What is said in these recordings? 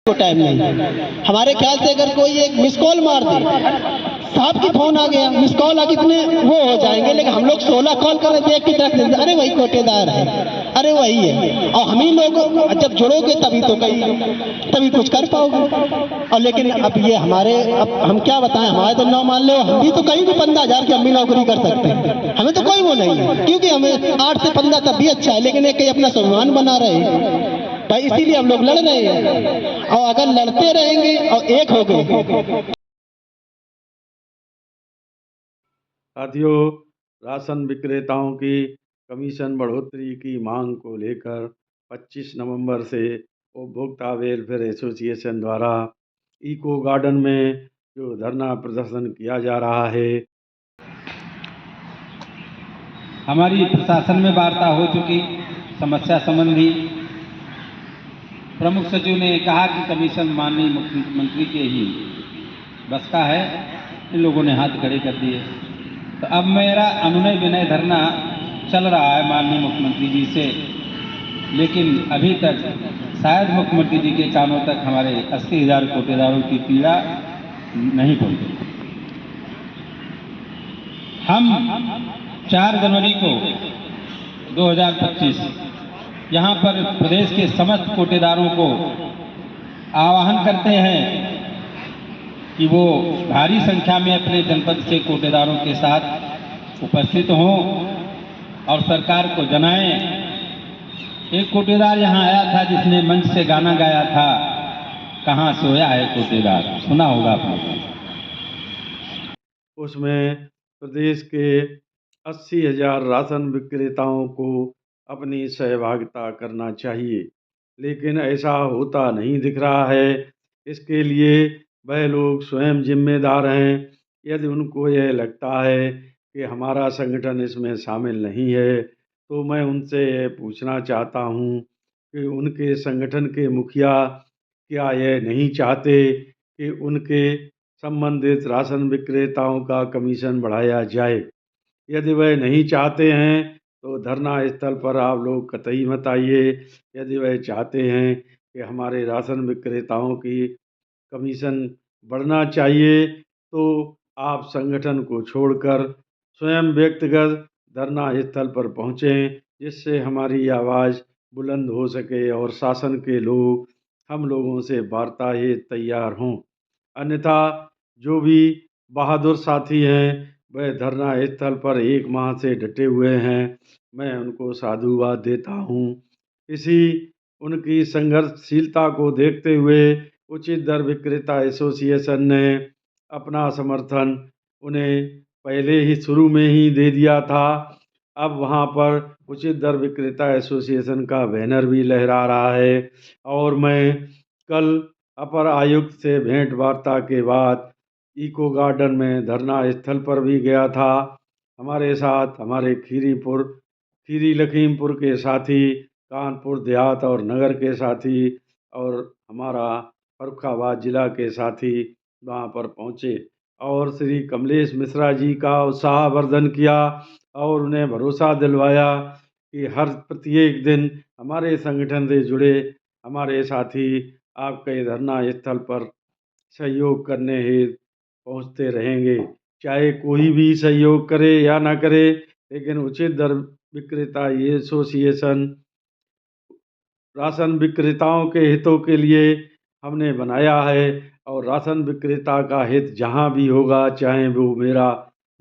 को टाइम नहीं। हमारे ख्याल से अगर कोई एक मिस कॉल मार दे, साहब की फोन आ गया, मिस कॉल आ कितने वो हो जाएंगे, लेकिन हम लोग 16 कॉल कर रहे थे, रख देते, अरे वही कोटेदार है, अरे वही है। और हम ही लोग जब जुड़ोगे तभी तो तभी कुछ कर पाओगे। और लेकिन अब ये हमारे, अब हम क्या बताएं, हमारे तो 9 मान लो, हम भी तो कहीं भी 15,000 की अम्मी नौकरी कर सकते हैं, हमें तो कोई वो नहीं है, क्योंकि हमें 8 से 15 तब भी अच्छा है, लेकिन एक अपना स्वाभिमान बना रहे हैं भाई, इसीलिए हम लोग लड़ रहे हैं। और अगर लड़ते रहेंगे और एक हो गए। साथियों, राशन विक्रेताओं की कमीशन बढ़ोतरी की मांग को लेकर 25 नवंबर से उपभोक्ता वेलफेयर एसोसिएशन द्वारा इको गार्डन में जो धरना प्रदर्शन किया जा रहा है। हमारी प्रशासन में वार्ता हो चुकी, समस्या संबंधी प्रमुख सचिव ने कहा कि कमीशन माननीय मुख्यमंत्री के ही बस का है, इन लोगों ने हाथ खड़े कर दिए। तो अब मेरा अनुनय विनय धरना चल रहा है माननीय मुख्यमंत्री जी से, लेकिन अभी तक शायद मुख्यमंत्री जी के कानों तक हमारे 80,000 कोटेदारों की पीड़ा नहीं पहुंची। हम 4 जनवरी को 2025 यहाँ पर प्रदेश के समस्त कोटेदारों को आह्वान करते हैं कि वो भारी संख्या में अपने जनपद से कोटेदारों के साथ उपस्थित हों और सरकार को जनाएं। एक कोटेदार यहाँ आया था जिसने मंच से गाना गाया था, कहाँ सोया है कोटेदार, सुना होगा आपने। उसमें प्रदेश के 80,000 राशन विक्रेताओं को अपनी सहभागिता करना चाहिए, लेकिन ऐसा होता नहीं दिख रहा है। इसके लिए वह लोग स्वयं जिम्मेदार हैं। यदि उनको यह लगता है कि हमारा संगठन इसमें शामिल नहीं है, तो मैं उनसे यह पूछना चाहता हूँ कि उनके संगठन के मुखिया क्या यह नहीं चाहते कि उनके संबंधित राशन विक्रेताओं का कमीशन बढ़ाया जाए। यदि वह नहीं चाहते हैं तो धरना स्थल पर आप लोग कतई मत आइए। यदि वह चाहते हैं कि हमारे राशन विक्रेताओं की कमीशन बढ़ना चाहिए, तो आप संगठन को छोड़कर स्वयं व्यक्तिगत धरना स्थल पर पहुँचें, जिससे हमारी आवाज़ बुलंद हो सके और शासन के लोग हम लोगों से वार्ता हेतु तैयार हों। अन्यथा जो भी बहादुर साथी हैं वह धरना स्थल पर 1 माह से डटे हुए हैं, मैं उनको साधुवाद देता हूँ। इसी उनकी संघर्षशीलता को देखते हुए उचित दर विक्रेता एसोसिएशन ने अपना समर्थन उन्हें पहले ही शुरू में ही दे दिया था। अब वहाँ पर उचित दर विक्रेता एसोसिएशन का बैनर भी लहरा रहा है। और मैं कल अपर आयुक्त से भेंट वार्ता के बाद इको गार्डन में धरना स्थल पर भी गया था। हमारे साथ हमारे खीरी लखीमपुर के साथी, कानपुर देहात और नगर के साथी और हमारा फर्रुखाबाद जिला के साथी वहाँ पर पहुँचे और श्री कमलेश मिश्रा जी का उत्साहवर्धन किया और उन्हें भरोसा दिलवाया कि हर प्रत्येक दिन हमारे संगठन से जुड़े हमारे साथी आपके धरना स्थल पर सहयोग करने हेतु पहुँचते रहेंगे। चाहे कोई भी सहयोग करे या ना करे, लेकिन उचित दर विक्रेता एसोसिएशन राशन विक्रेताओं के हितों के लिए हमने बनाया है और राशन विक्रेता का हित जहाँ भी होगा, चाहे वो मेरा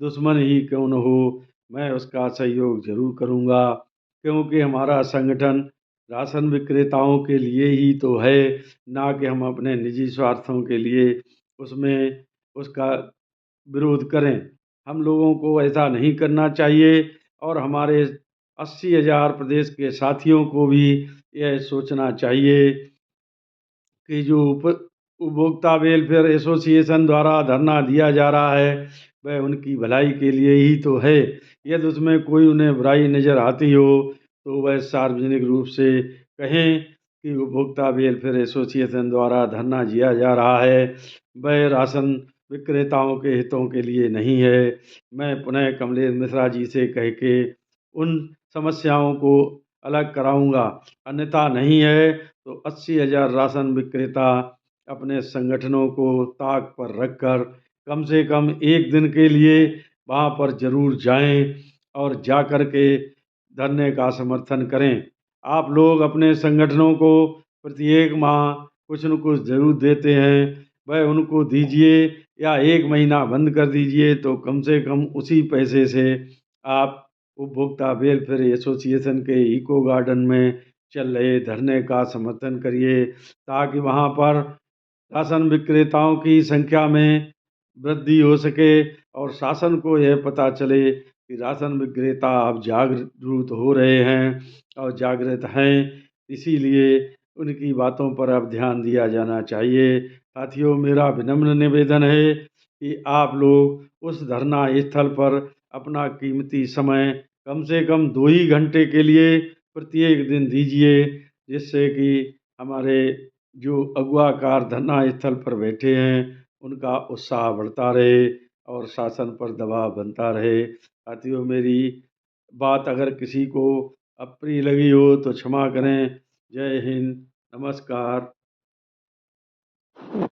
दुश्मन ही क्यों न हो, मैं उसका सहयोग ज़रूर करूँगा, क्योंकि हमारा संगठन राशन विक्रेताओं के लिए ही तो है, ना कि हम अपने निजी स्वार्थों के लिए उसमें उसका विरोध करें। हम लोगों को ऐसा नहीं करना चाहिए और हमारे 80,000 प्रदेश के साथियों को भी यह सोचना चाहिए कि जो उपभोक्ता वेलफेयर एसोसिएशन द्वारा धरना दिया जा रहा है वह उनकी भलाई के लिए ही तो है। यदि उसमें कोई उन्हें बुराई नज़र आती हो तो वह सार्वजनिक रूप से कहें कि उपभोक्ता वेलफेयर एसोसिएशन द्वारा धरना दिया जा रहा है वह राशन विक्रेताओं के हितों के लिए नहीं है। मैं पुनः कमलेश मिश्रा जी से कह के उन समस्याओं को अलग कराऊंगा, अन्यथा नहीं है तो 80,000 राशन विक्रेता अपने संगठनों को ताक पर रखकर कम से कम एक दिन के लिए वहाँ पर जरूर जाएं और जा कर के धरने का समर्थन करें। आप लोग अपने संगठनों को प्रत्येक माह कुछ न कुछ जरूर देते हैं, वह उनको दीजिए या एक महीना बंद कर दीजिए, तो कम से कम उसी पैसे से आप उपभोक्ता वेलफेयर एसोसिएशन के इको गार्डन में चल रहे धरने का समर्थन करिए, ताकि वहाँ पर राशन विक्रेताओं की संख्या में वृद्धि हो सके और शासन को यह पता चले कि राशन विक्रेता अब जागरूक हो रहे हैं और जागृत हैं, इसीलिए उनकी बातों पर अब ध्यान दिया जाना चाहिए। साथियों, मेरा विनम्र निवेदन है कि आप लोग उस धरना स्थल पर अपना कीमती समय कम से कम 2 ही घंटे के लिए प्रत्येक दिन दीजिए, जिससे कि हमारे जो अगुआकार धरना स्थल पर बैठे हैं उनका उत्साह बढ़ता रहे और शासन पर दबाव बनता रहे। साथियों, मेरी बात अगर किसी को अप्रिय लगी हो तो क्षमा करें। जय हिंद, नमस्कार।